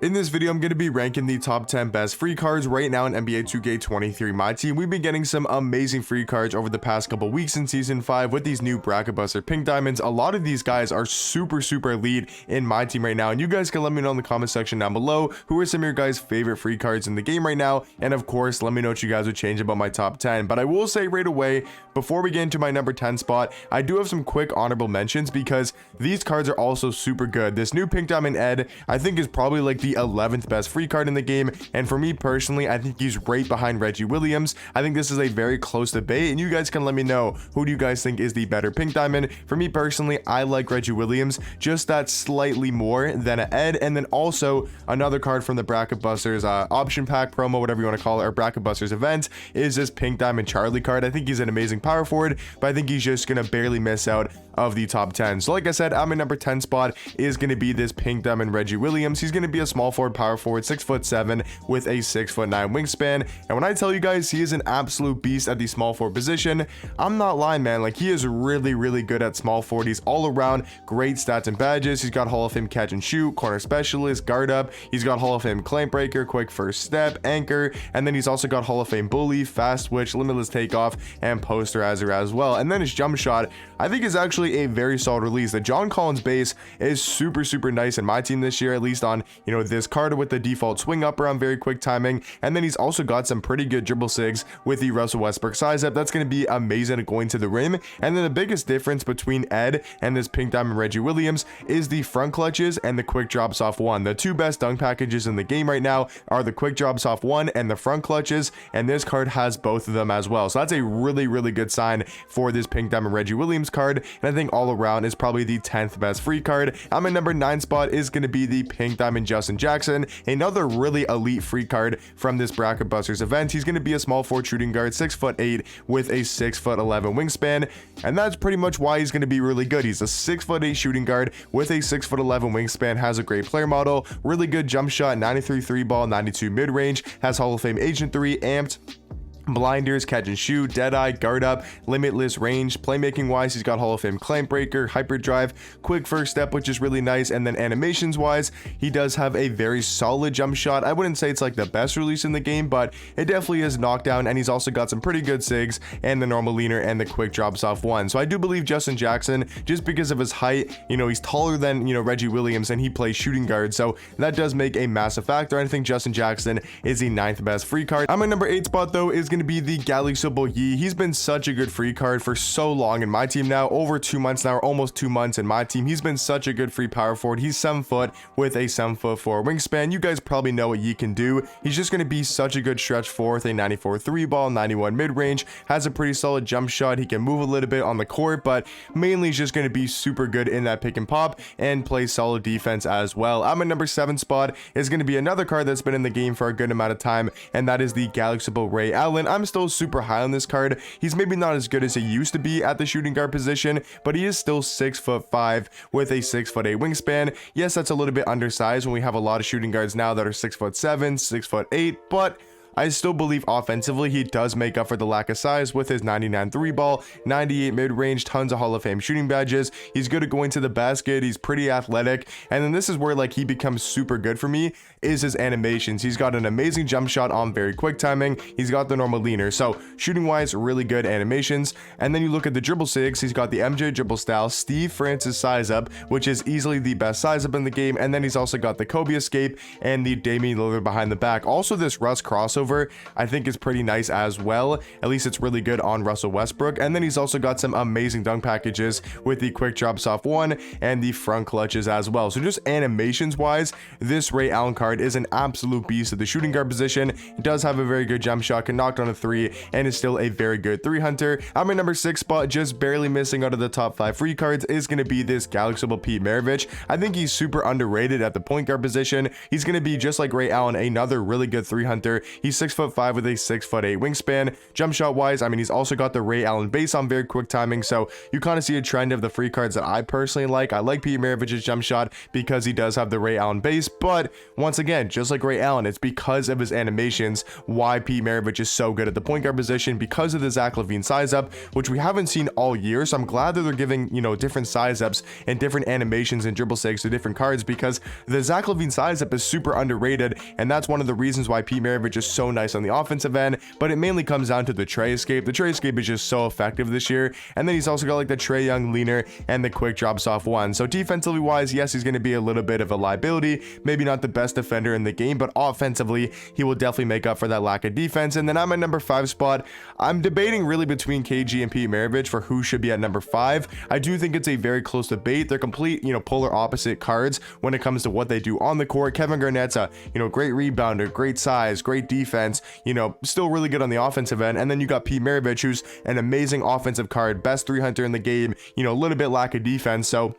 In this video, I'm going to be ranking the top 10 best free cards right now in NBA 2K23 Myteam. We've been getting some amazing free cards over the past couple weeks in Season 5 with these new Bracket Buster Pink Diamonds. A lot of these guys are super elite in Myteam right now, and you guys can let me know in the comment section down below who are some of your guys' favorite free cards in the game right now, and of course, let me know what you guys would change about my top 10. But I will say right away, before we get into my number 10 spot, I do have some quick honorable mentions because these cards are also super good. This new Pink Diamond Ed, I think, is probably like the 11th best free card in the game, and for me personally, I think he's right behind Reggie Williams. I think this is a very close debate, and you guys can let me know who do you guys think is the better Pink Diamond. For me personally, I like Reggie Williams just that slightly more than an Ed. And then also another card from the Bracket Busters option pack promo, whatever you want to call it, or Bracket Busters event, is this Pink Diamond Charlie card. I think he's an amazing power forward, but I think he's just gonna barely miss out of the top 10. So like I said, at my number 10 spot is going to be this Pink Diamond Reggie Williams. He's going to be a small forward, power forward, 6'7" with a 6'9" wingspan. And when I tell you guys he is an absolute beast at the small forward position, I'm not lying, man. Like, he is really good at small forward. He's all around great stats and badges. He's got Hall of Fame catch and shoot, corner specialist, guard up. He's got Hall of Fame clamp breaker, quick first step, anchor, and then he's also got Hall of Fame bully, fast switch, limitless takeoff, and posterizer as well. And then his jump shot, I think, is actually a very solid release. The John Collins base is super nice in Myteam this year, at least on, you know, this card with the default swing up around very quick timing. And then he's also got some pretty good dribble sigs with the Russell Westbrook size up. That's going to be amazing at going to the rim. And then the biggest difference between Ed and this Pink Diamond Reggie Williams is the front clutches and the quick drops off one. The two best dunk packages in the game right now are the quick drops off one and the front clutches, and this card has both of them as well. So that's a really good sign for this Pink Diamond Reggie Williams card, and I think all around is probably the 10th best free card. On my number 9 spot is going to be the Pink Diamond Justin Jackson, another really elite free card from this Bracket Busters event. He's going to be a small forward shooting guard, 6'8" with a 6'11" wingspan, and that's pretty much why he's going to be really good. He's a 6'8" shooting guard with a 6'11" wingspan, has a great player model, really good jump shot, 93 3 ball, 92 mid range, has Hall of Fame Agent 3, amped, blinders, catch and shoot, dead eye, guard up, limitless range. Playmaking wise, he's got Hall of Fame clamp breaker, hyperdrive, quick first step, which is really nice. And then animations wise, he does have a very solid jump shot. I wouldn't say it's like the best release in the game, but it definitely is knockdown. And he's also got some pretty good sigs and the normal leaner and the quick drops off one. So I do believe Justin Jackson, just because of his height, you know, he's taller than, you know, Reggie Williams, and he plays shooting guard, so that does make a massive factor. I think Justin Jackson is the 9th best free card. On my number 8 spot though is going to be the Galaxy Yi. He's been such a good free card for so long in Myteam now, over 2 months now, or almost 2 months in Myteam. He's been such a good free power forward. He's 7 foot with a 7'4" wingspan. You guys probably know what Yi can do. He's just going to be such a good stretch four with a 94 3 ball, 91 mid range, has a pretty solid jump shot. He can move a little bit on the court, but mainly he's just going to be super good in that pick and pop and play solid defense as well. On my number 7 spot is going to be another card that's been in the game for a good amount of time, and that is the Galaxy Ray Allen. I'm still super high on this card. He's maybe not as good as he used to be at the shooting guard position, but he is still 6'5" with a 6'8" wingspan. Yes, that's a little bit undersized when we have a lot of shooting guards now that are 6'7", 6'8", but I still believe offensively he does make up for the lack of size with his 99 3 ball, 98 mid range, tons of Hall of Fame shooting badges. He's good at going to the basket. He's pretty athletic. And then this is where like he becomes super good for me, is his animations. He's got an amazing jump shot on very quick timing. He's got the normal leaner. So shooting wise, really good animations. And then you look at the dribble sigs. He's got the MJ dribble style, Steve Francis size up, which is easily the best size up in the game. And then he's also got the Kobe escape and the Damian Lillard behind the back. Also, this Russ crossover I think is pretty nice as well. At least it's really good on Russell Westbrook. And then he's also got some amazing dunk packages with the quick drops off one and the front clutches as well. So just animations wise, this Ray Allen card is an absolute beast at the shooting guard position. He does have a very good jump shot, can knock down a 3, and is still a very good 3 hunter. On my number 6 spot, just barely missing out of the top 5 free cards, is going to be this Galaxy Pete Maravich. I think he's super underrated at the point guard position. He's going to be just like Ray Allen, another really good 3 hunter. He's He's 6'5" with a 6'8" wingspan. Jump shot wise, I mean, he's also got the Ray Allen base on very quick timing, so you kind of see a trend of the free cards that I personally like. I like Pete Maravich's jump shot because he does have the Ray Allen base, but once again, just like Ray Allen, it's because of his animations why Pete Maravich is so good at the point guard position, because of the Zach LaVine size up, which we haven't seen all year. So I'm glad that they're giving, you know, different size ups and different animations and dribble sigs to different cards, because the Zach LaVine size up is super underrated, and that's one of the reasons why Pete Maravich is so nice on the offensive end. But it mainly comes down to the Trey escape. The Trey escape is just so effective this year, and then he's also got like the Trey Young leaner and the quick drops off one. So defensively wise, yes, he's going to be a little bit of a liability, maybe not the best defender in the game, but offensively he will definitely make up for that lack of defense. And then at my number 5 spot, I'm debating really between KG and Pete Maravich for who should be at number 5. I do think it's a very close debate. They're complete, you know, polar opposite cards when it comes to what they do on the court. Kevin Garnett's a, you know, great rebounder, great size, great defense, you know, still really good on the offensive end. And then you got Pete Maravich, who's an amazing offensive card, best 3-hunter in the game, you know, a little bit lack of defense. So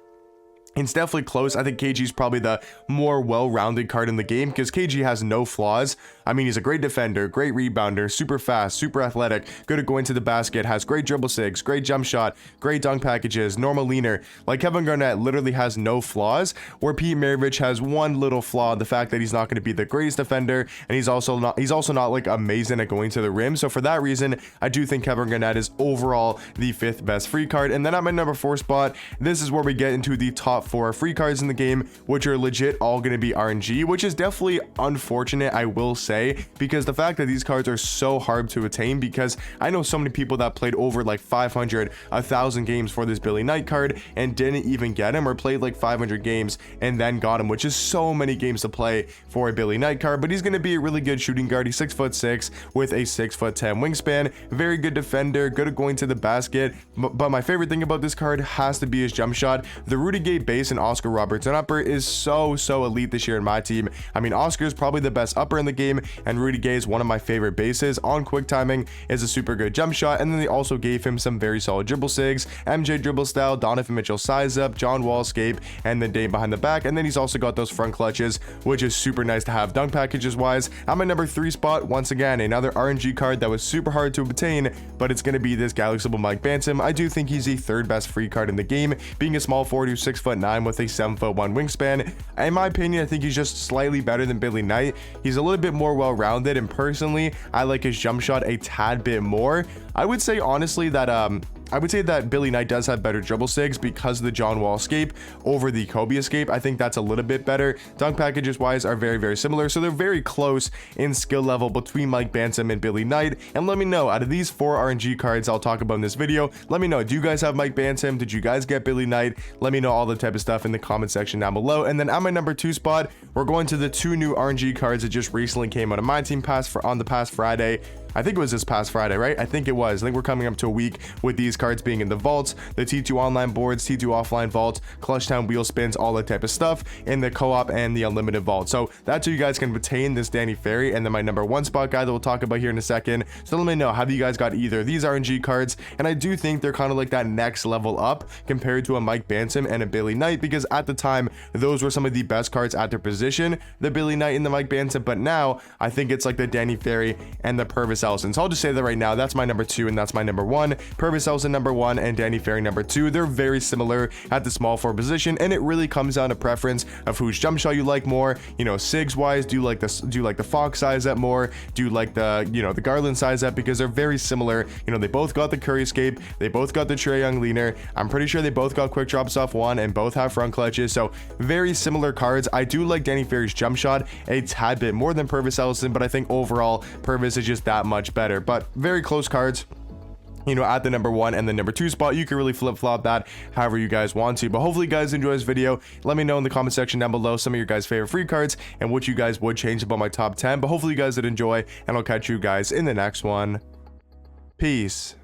it's definitely close. I think KG's probably the more well-rounded card in the game because KG has no flaws. I mean, he's a great defender, great rebounder, super fast, super athletic, good at going to the basket, has great dribble sigs, great jump shot, great dunk packages, normal leaner. Like Kevin Garnett literally has no flaws, where Pete Maravich has one little flaw, the fact that he's not going to be the greatest defender, and he's also not like amazing at going to the rim. So for that reason, I do think Kevin Garnett is overall the 5th best free card. And then at my number 4 spot, this is where we get into the top 4 free cards in the game, which are legit all going to be RNG, which is definitely unfortunate, I will say, because the fact that these cards are so hard to attain, because I know so many people that played over like 500, 1,000 games for this Billy Knight card and didn't even get him, or played like 500 games and then got him, which is so many games to play for a Billy Knight card. But he's going to be a really good shooting guard. He's 6'6" with a 6'10" wingspan, very good defender, good at going to the basket. But my favorite thing about this card has to be his jump shot. The Rudy Gay base and Oscar Robertson upper is so elite this year in my team. I mean, Oscar is probably the best upper in the game, and Rudy Gay is one of my favorite bases. On quick timing is a super good jump shot, and then they also gave him some very solid dribble sigs, MJ dribble style, Donovan Mitchell size up, John Wall escape, and then Dame behind the back. And then he's also got those front clutches, which is super nice to have dunk packages wise. At my number 3 spot, once again, another RNG card that was super hard to obtain, but it's going to be this Galaxy Mike Bantam. I do think he's the 3rd best free card in the game, being a small forward who's 6'9" with a 7'1" wingspan. In my opinion, I think he's just slightly better than Billy Knight. He's a little bit more well-rounded, and personally, I like his jump shot a tad bit more. I would say honestly that Billy Knight does have better dribble sigs because of the John Wall escape over the Kobe escape. I think that's a little bit better. Dunk packages wise are very similar, so they're very close in skill level between Mike Bantam and Billy Knight. And let me know, out of these 4 RNG cards I'll talk about in this video, let me know, do you guys have Mike Bantam? Did you guys get Billy Knight? Let me know all the type of stuff in the comment section down below. And then at my number 2 spot, we're going to the 2 new RNG cards that just recently came out of Myteam on the past Friday. I think it was this past Friday, right? I think it was. I think we're coming up to a week with these cards being in the vaults, the T2 online boards, T2 offline vault, Clutch Town wheel spins, all that type of stuff in the co-op and the unlimited vault. So that's how you guys can retain this Danny Ferry. And then my number 1 spot guy that we'll talk about here in a second. So let me know, have you guys got either of these RNG cards? And I do think they're kind of like that next level up compared to a Mike Bantam and a Billy Knight, because at the time, those were some of the best cards at their position, the Billy Knight and the Mike Bantam. But now I think it's like the Danny Ferry and the Purvis Ellison. So I'll just say that right now, that's my number 2 and that's my number 1. Purvis Ellison number 1 and Danny Ferry number 2. They're very similar at the small forward position, and it really comes down to preference of whose jump shot you like more. You know, sigs wise, do you like the Fox size up more? Do you like the, you know, the Garland size up? Because they're very similar. You know, they both got the Curry escape, they both got the Trey Young leaner. I'm pretty sure they both got quick drops off one, and both have front clutches. So very similar cards. I do like Danny Ferry's jump shot a tad bit more than Purvis Ellison, but I think overall Purvis is just that much better. But very close cards, you know, at the number 1 and the number 2 spot. You can really flip-flop that however you guys want to. But hopefully you guys enjoy this video. Let me know in the comment section down below some of your guys' favorite free cards and what you guys would change about my top 10. But hopefully you guys did enjoy, and I'll catch you guys in the next one. Peace.